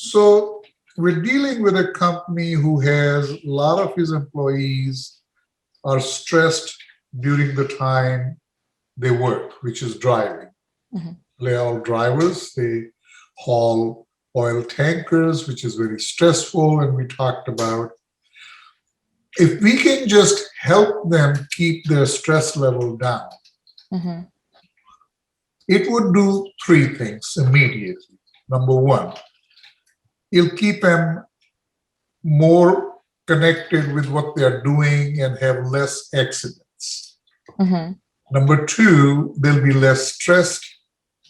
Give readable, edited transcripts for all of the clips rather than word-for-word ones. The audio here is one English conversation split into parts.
So we're dealing with a company who has a lot of his employees are stressed during the time they work, which is driving. Mm-hmm. They're all drivers. They haul oil tankers, which is very stressful. And we talked about if we can just help them keep their stress level down, Mm-hmm. it would do three things immediately. Number one, it'll keep them more connected with what they're doing and have less accidents. Mm-hmm. Number two, they'll be less stressed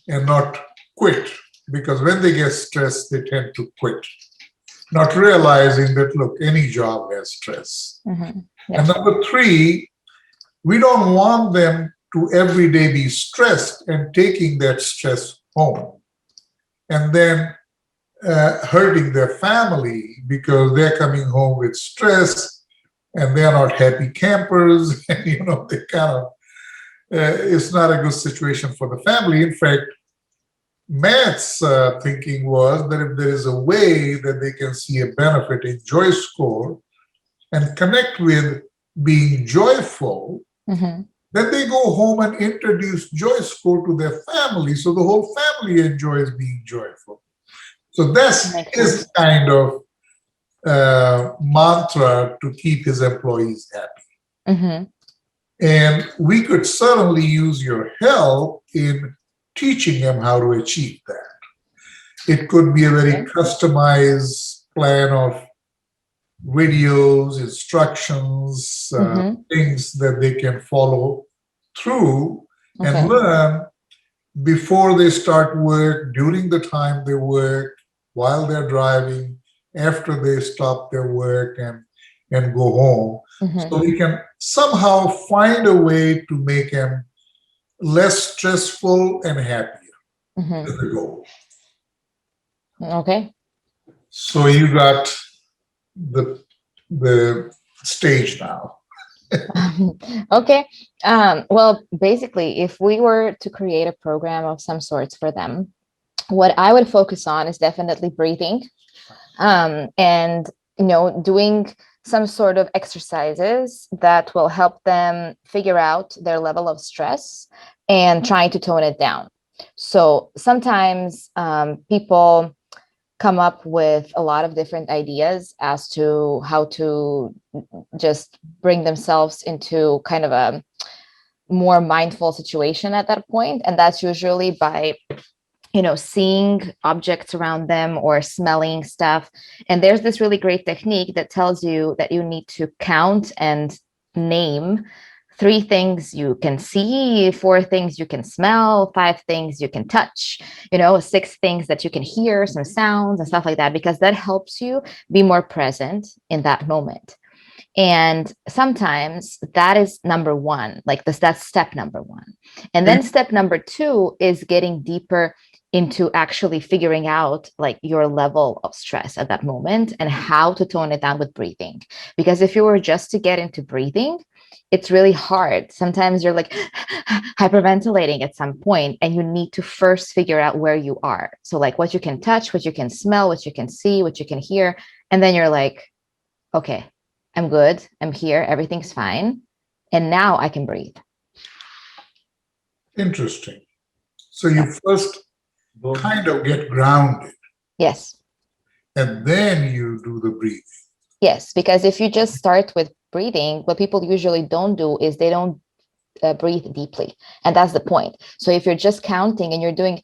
and not quit because when they get stressed, they tend to quit, not realizing that, look, any job has stress. Mm-hmm. And Yes. number three, we don't want them to every day be stressed and taking that stress home and then hurting their family because they're coming home with stress and they're not happy campers and they kind of it's not a good situation for the family. In fact, Matt's thinking was that if there is a way that they can see a benefit in JoyScore and connect with being joyful, Mm-hmm. then they go home and introduce JoyScore to their family so the whole family enjoys being joyful. So that's Makes his sense. kind of mantra to keep his employees happy. Mm-hmm. And we could certainly use your help in teaching them how to achieve that. It could be a very Okay. customized plan of videos, instructions, Mm-hmm. things that they can follow through and Okay. learn before they start work, during the time they work, while they're driving, after they stop their work and go home. Mm-hmm. So we can somehow find a way to make them less stressful and happier Mm-hmm. is the goal. Okay. So you got the stage now. Okay. Well, basically, if we were to create a program of some sorts for them, what I would focus on is definitely breathing, and doing some sort of exercises that will help them figure out their level of stress and trying to tone it down. So sometimes people come up with a lot of different ideas as to how to just bring themselves into kind of a more mindful situation at that point, and that's usually by seeing objects around them or smelling stuff. And there's this really great technique that tells you that you need to count and name three things you can see, four things you can smell, five things you can touch, six things that you can hear, some sounds and stuff like that, because that helps you be more present in that moment. And sometimes that is number one, like this, that's step number one. And then step number two is getting deeper into actually figuring out like your level of stress at that moment and how to tone it down with breathing. Because if you were just to get into breathing, it's really hard. Sometimes you're like hyperventilating at some point, and you need to first figure out where you are. So, like what you can touch, what you can smell, what you can see, what you can hear. And then you're like, okay, I'm good. I'm here. Everything's fine. And now I can breathe. Interesting. So Yeah. you first kind of get grounded Yes. and then you do the breathing. Yes. Because if you just start with breathing, what people usually don't do is they don't breathe deeply. And that's the point. So if you're just counting and you're doing,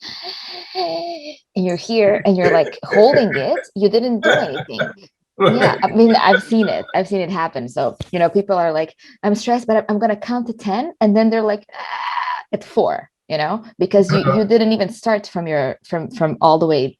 and you're here and you're like holding it, you didn't do anything. Yeah, Right. I mean, I've seen it. I've seen it happen. So, people are like, I'm stressed, but I'm going to count to 10. And then they're like, at 4, because you didn't even start from from all the way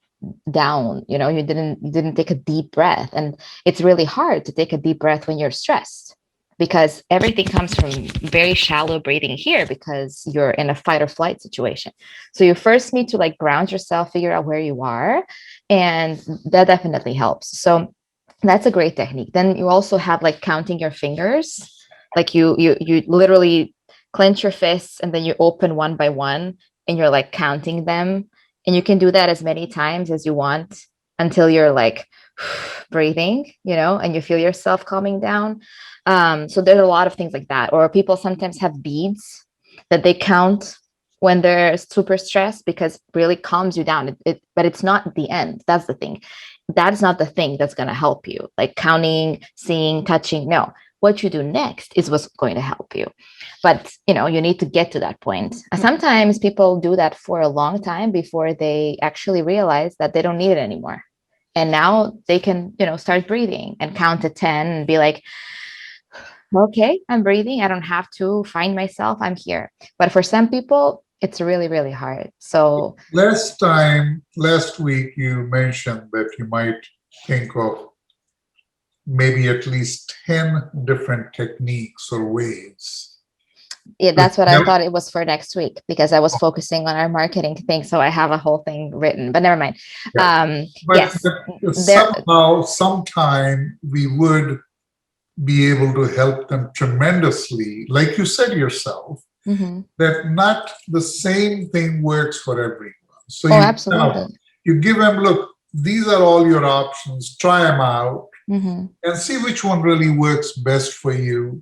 down, you didn't take a deep breath. And it's really hard to take a deep breath when you're stressed, because everything comes from very shallow breathing here because you're in a fight or flight situation. So you first need to like ground yourself, figure out where you are. And that definitely helps. So that's a great technique. Then you also have like counting your fingers. Like you literally clench your fists and then you open one by one and you're like counting them. And you can do that as many times as you want. until you're like breathing, and you feel yourself calming down. So there's a lot of things like that. Or people sometimes have beads that they count when they're super stressed, because it really calms you down. But it's not the end. That's the thing. That's not the thing that's going to help you. Like counting, seeing, touching. No, what you do next is what's going to help you. But you need to get to that point. Sometimes people do that for a long time before they actually realize that they don't need it anymore. And now they can, start breathing and count to 10 and be like, okay, I'm breathing. I don't have to find myself. I'm here. But for some people, it's really, really hard. So Last week, you mentioned that you might think of maybe at least 10 different techniques or ways yeah, to that's what I help. thought it was for next week, because I was focusing on our marketing thing. So I have a whole thing written, but never mind. Yeah. Yes, But there. somehow, sometime we would be able to help them tremendously. Like you said yourself, Mhm. that not the same thing works for everyone. So Oh, now absolutely. you give them, look, these are all your options, try them out Hmm. and see which one really works best for you.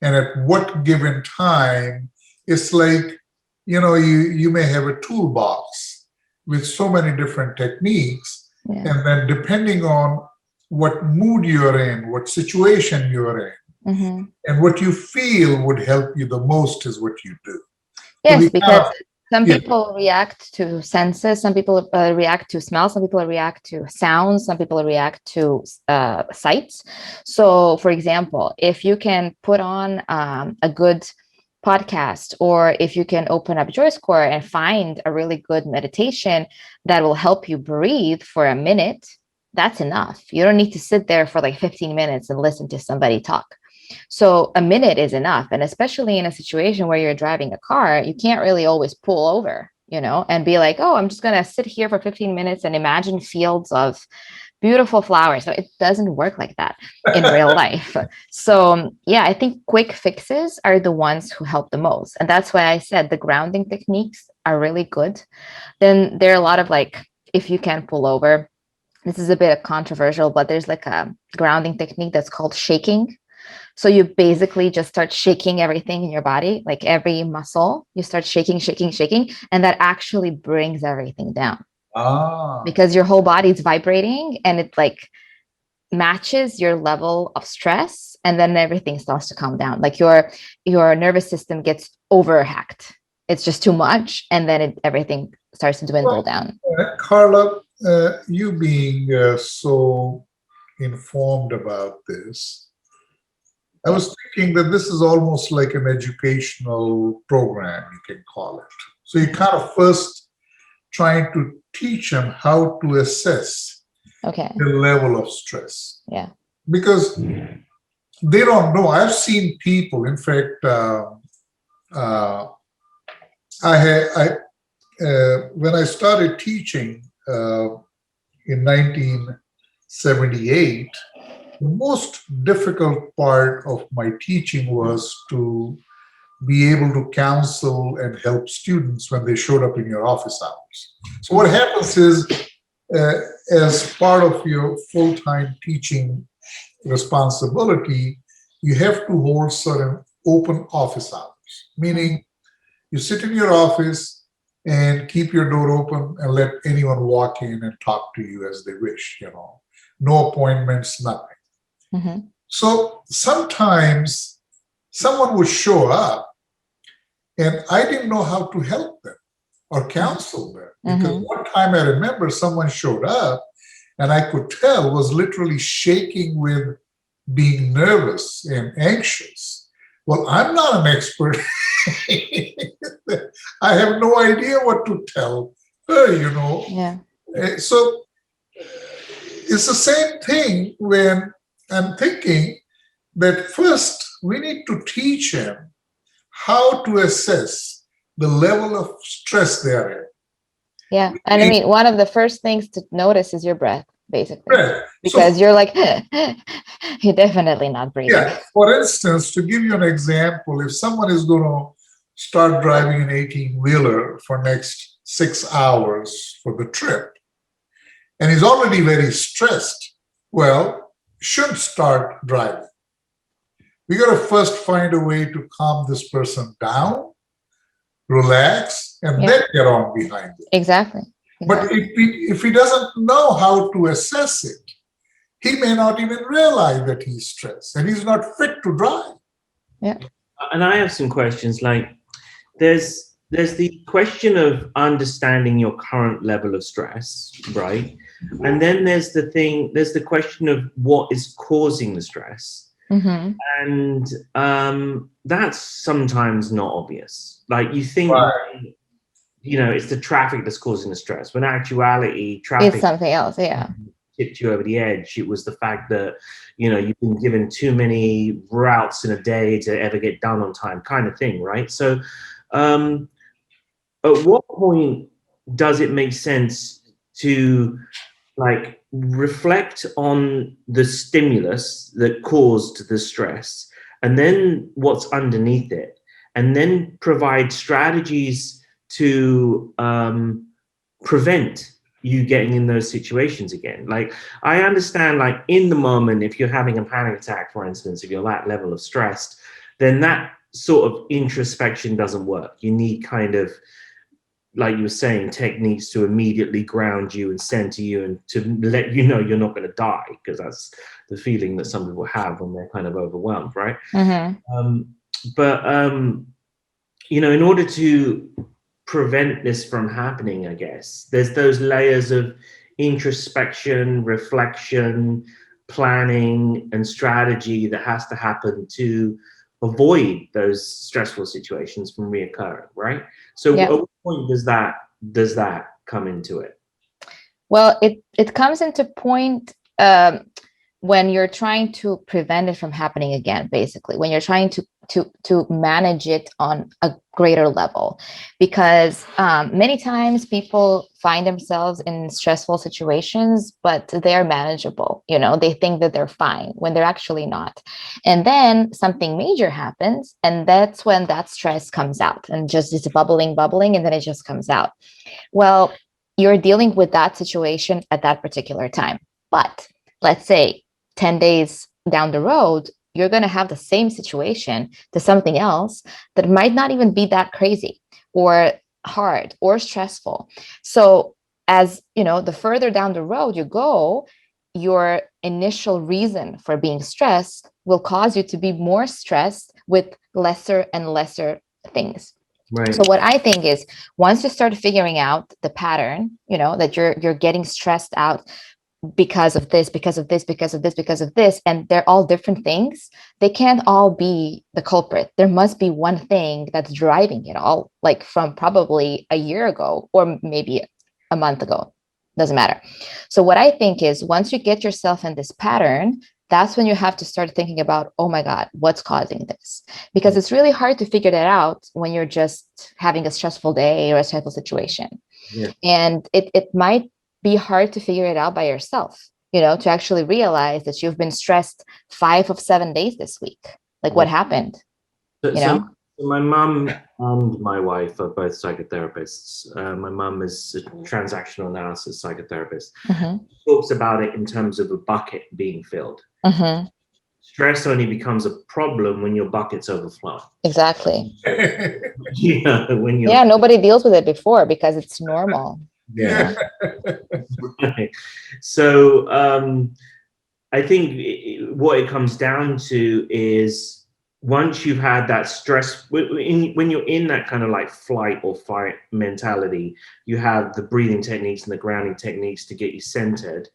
And at what given time, it's like, you may have a toolbox with so many different techniques. Yeah. And then depending on what mood you're in, what situation you're in, Hmm. and what you feel would help you the most is what you do. So Yes, we kind because of, some yeah. people react to senses, some people react to smell, some people react to sounds, some people react to sights. So, for example, if you can put on a good podcast, or if you can open up JoyScore and find a really good meditation that will help you breathe for a minute, that's enough. You don't need to sit there for like 15 minutes and listen to somebody talk. So a minute is enough. And especially in a situation where you're driving a car, you can't really always pull over, and be like, oh, I'm just going to sit here for 15 minutes and imagine fields of beautiful flowers. So it doesn't work like that in real life. So yeah, I think quick fixes are the ones who help the most. And that's why I said the grounding techniques are really good. Then there are a lot of like, if you can pull over, this is a bit controversial, but there's like a grounding technique that's called shaking. So you basically just start shaking everything in your body, like every muscle, you start shaking, shaking, shaking, and that actually brings everything down, Ah, because your whole body is vibrating and it like matches your level of stress, and then everything starts to calm down. Like your nervous system gets overhacked. It's just too much, and then everything starts to dwindle well, down. Carla, you being so informed about this, I Yeah. was thinking that this is almost like an educational program, you can call it. So you kind of first trying to teach them how to assess Okay. the level of stress Yeah. because they don't know. I've seen people, in fact, uh, when I started teaching in 1978, the most difficult part of my teaching was to be able to counsel and help students when they showed up in your office hours. So what happens is, uh, as part of your full-time teaching responsibility, you have to hold certain open office hours, meaning you sit in your office and keep your door open and let anyone walk in and talk to you as they wish, no appointments, nothing. Mm-hmm. So sometimes someone would show up and I didn't know how to help them or counsel them because Mm-hmm. one time I remember someone showed up and I could tell was literally shaking with being nervous and anxious. Well, I'm not an expert. I have no idea what to tell her. Yeah. So it's the same thing when I'm thinking that first we need to teach him how to assess the level of stress they are Yeah. And I in. mean, one of the first things to notice is your breath, basically, Right. So, because you're like, you're definitely not breathing. yeah, for instance, to give you an example, if someone is going to start driving an 18-wheeler for next 6 hours for the trip, and he's already very stressed, well, shouldn't start driving. We got to first find a way to calm this person down, relax, and then get on behind it. Exactly. But if he doesn't know how to assess it, he may not even realize that he's stressed and he's not fit to drive. Yeah. And I have some questions. Like, there's the question of understanding your current level of stress, right? And then there's the question of what is causing the stress. Mm-hmm. And that's sometimes not obvious. Like, you think, Right. it's the traffic that's causing the stress. When in actuality, traffic It's something else. Yeah. tipped you over the edge. It was the fact that, you've been given too many routes in a day to ever get done on time, kind of thing, right? So, at what point does it make sense to reflect on the stimulus that caused the stress and then what's underneath it, and then provide strategies to prevent you getting in those situations again? Like, I understand, like, in the moment, if you're having a panic attack, for instance, if you're that level of stressed, then that sort of introspection doesn't work. You need kind of, like you were saying, techniques to immediately ground you and center you and to let you know you're not going to die, because that's the feeling that some people have when they're kind of overwhelmed, right? Mm-hmm. But in order to prevent this from happening, I guess there's those layers of introspection, reflection, planning, and strategy that has to happen to avoid those stressful situations from reoccurring, right? So at what point does that come into it? Well, it comes into point when you're trying to prevent it from happening again, basically, when you're trying to manage it on a greater level, because many times people find themselves in stressful situations, but they're manageable. They think that they're fine when they're actually not. And then something major happens, and that's when that stress comes out and just is bubbling, and then it just comes out. Well, you're dealing with that situation at that particular time. But let's say 10 days down the road, you're going to have the same situation to something else that might not even be that crazy or hard or stressful. So as the further down the road you go, your initial reason for being stressed will cause you to be more stressed with lesser and lesser things. Right. So what I think is, once you start figuring out the pattern, that you're getting stressed out because of this, and they're all different things, they can't all be the culprit. There must be one thing that's driving it all, like from probably a year ago or maybe a month ago. Doesn't matter. So what I think is, once you get yourself in this pattern, that's when you have to start thinking about, oh my God, what's causing this? Because it's really hard to figure that out when you're just having a stressful day or a stressful situation. Yeah. And it might be hard to figure it out by yourself, to actually realize that you've been stressed 5 of 7 days this week. Like, what happened? So my mum and my wife are both psychotherapists. My mum is a transactional analysis psychotherapist. Mm-hmm. Talks about it in terms of a bucket being filled. Mm-hmm. Stress only becomes a problem when your bucket's overflowing. Exactly. When nobody deals with it before because it's normal. Yeah. Right. So I think what it comes down to is, once you've had that stress, when you're in that kind of like flight or fight mentality, you have the breathing techniques and the grounding techniques to get you centered.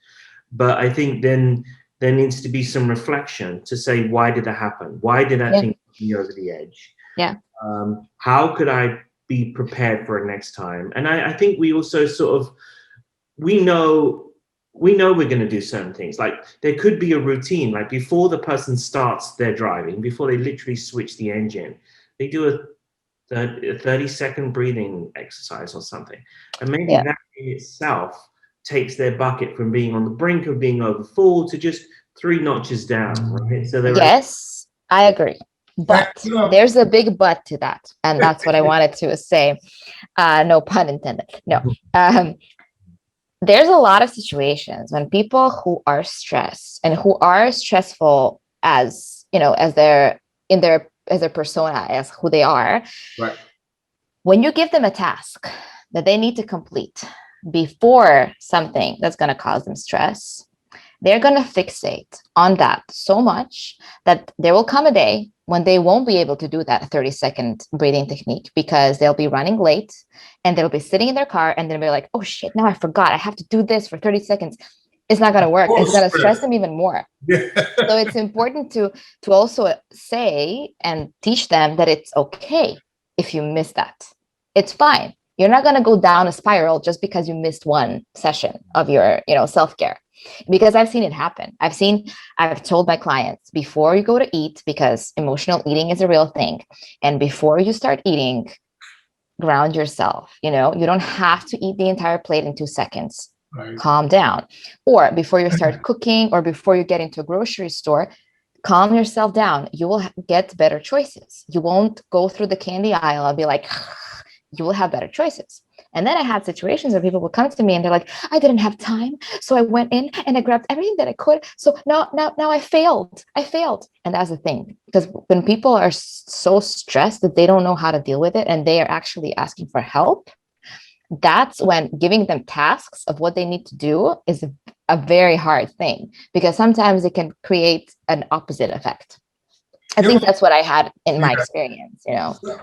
But I think then there needs to be some reflection to say, why did that happen? Why did that thing put me over the edge? Yeah. How could I be prepared for it next time? And I think we also sort of, we know we're going to do certain things. Like, there could be a routine, like before the person starts their driving, before they literally switch the engine, they do a 30-second breathing exercise or something. And maybe that in itself takes their bucket from being on the brink of being over full to just 3 notches down, right? So yes, I agree. But there's a big but to that. And that's what I wanted to say. No pun intended. No. there's a lot of situations when people who are stressed and who are stressful as, as as their persona, as who they are, Right. when you give them a task that they need to complete before something that's going to cause them stress, they're going to fixate on that so much that there will come a day when they won't be able to do that 30-second breathing technique because they'll be running late and they'll be sitting in their car and they'll be like, oh shit, now I forgot. I have to do this for 30 seconds. It's not going to work. More It's going to stress stress. them even more. Yeah. So it's important to also say and teach them that it's okay if you miss that. It's fine. You're not going to go down a spiral just because you missed one session of your, self-care. Because I've seen it happen. I've told my clients, before you go to eat, because emotional eating is a real thing, and before you start eating, ground yourself. You don't have to eat the entire plate in 2 seconds. Right. Calm down. Or before you start cooking, or before you get into a grocery store, calm yourself down. You will get better choices. You won't go through the candy aisle and be like, you will have better choices. And then I had situations where people would come to me and they're like, I didn't have time. So I went in and I grabbed everything that I could. So now I failed. And that's the thing. Because when people are so stressed that they don't know how to deal with it and they are actually asking for help, that's when giving them tasks of what they need to do is a very hard thing, because sometimes it can create an opposite effect. I think that's what I had in my experience,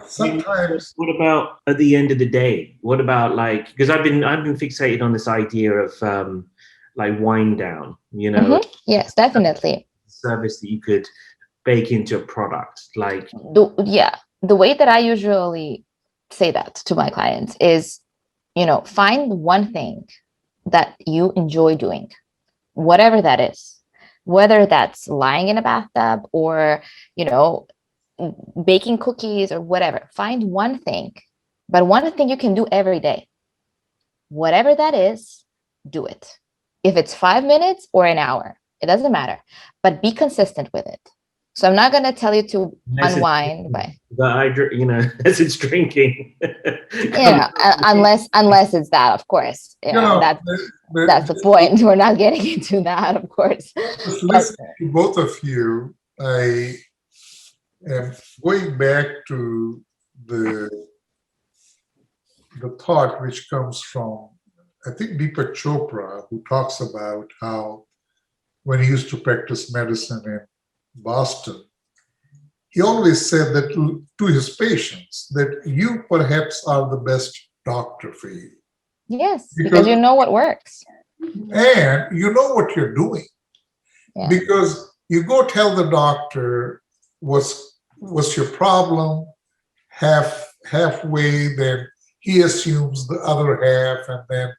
Sometimes. What about at the end of the day? What about because I've been fixated on this idea of wind down, Yes, definitely. service that you could bake into a product. The way that I usually say that to my clients is, find one thing that you enjoy doing, whatever that is, whether that's lying in a bathtub or, baking cookies or whatever. Find one thing, but one thing you can do every day. Whatever that is, do it. If it's 5 minutes or an hour, it doesn't matter, but be consistent with it. So I'm not going to tell you to unwind by as it's drinking. Unless it's that, of course. That's the point. We're not getting into that, of course. Just listening to both of you, I am going back to the thought which comes from, I think, Deepak Chopra, who talks about how when he used to practice medicine in Boston, he always said that to his patients that you perhaps are the best doctor for you. Yes, because you know what works. And you know what you're doing. Yeah. Because you go tell the doctor what's your problem, halfway, then he assumes the other half, and then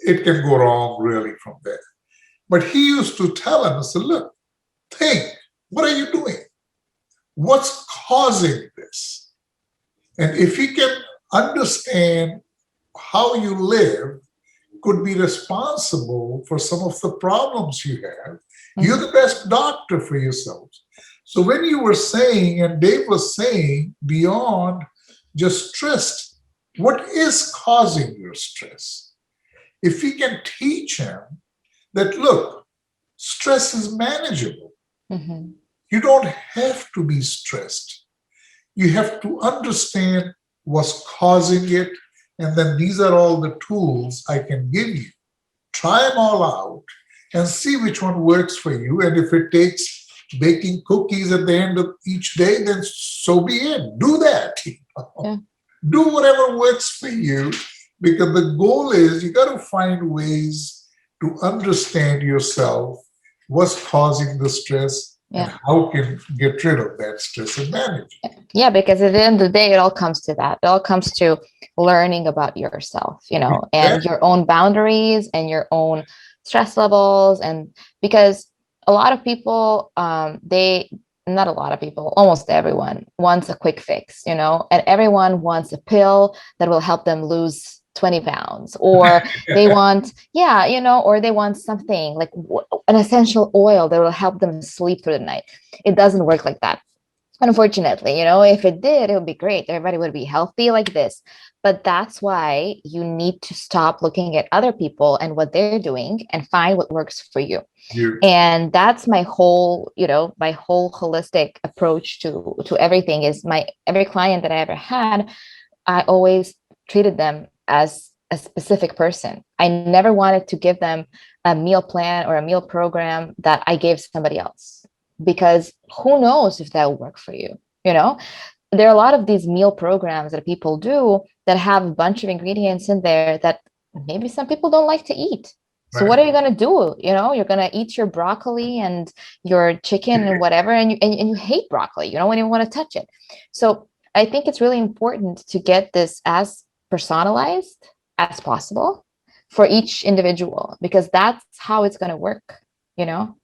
it can go wrong really from there. But he used to tell him, I said, look, think, what are you doing? What's causing this? And if you can understand how you live, could be responsible for some of the problems you have, you're the best doctor for yourselves. So when you were saying, and Dave was saying, beyond just stress, what is causing your stress? If we can teach him that, look, stress is manageable. Mm-hmm. You don't have to be stressed. You have to understand what's causing it, and then these are all the tools I can give you. Try them all out and see which one works for you. And if it takes baking cookies at the end of each day, then so be it. Do that. Yeah. Do whatever works for you, because the goal is you got to find ways to understand yourself, what's causing the stress, and how can get rid of that stress and manage it. Yeah, because at the end of the day, it all comes to that. It all comes to learning about yourself, and your own boundaries and your own stress levels. And because a lot of people, not a lot of people, almost everyone wants a quick fix, and everyone wants a pill that will help them lose 20 pounds, or they want, or they want something like an essential oil that will help them sleep through the night. It doesn't work like that. Unfortunately, you know, if it did, it would be great. Everybody would be healthy like this. But that's why you need to stop looking at other people and what they're doing and find what works for you. You, And that's my whole, you know, my whole holistic approach to everything. Is my every client that I ever had, I always treated them as a specific person. I never wanted to give them a meal plan or a meal program that I gave somebody else, because who knows if that will work for you, you know? There are a lot of these meal programs that people do that have a bunch of ingredients in there that maybe some people don't like to eat. So right? what are you going to do? You know, you're going to eat your broccoli and your chicken and whatever, and you hate broccoli. You don't even want to touch it. So I think it's really important to get this as personalized as possible for each individual, because that's how it's going to work, you know?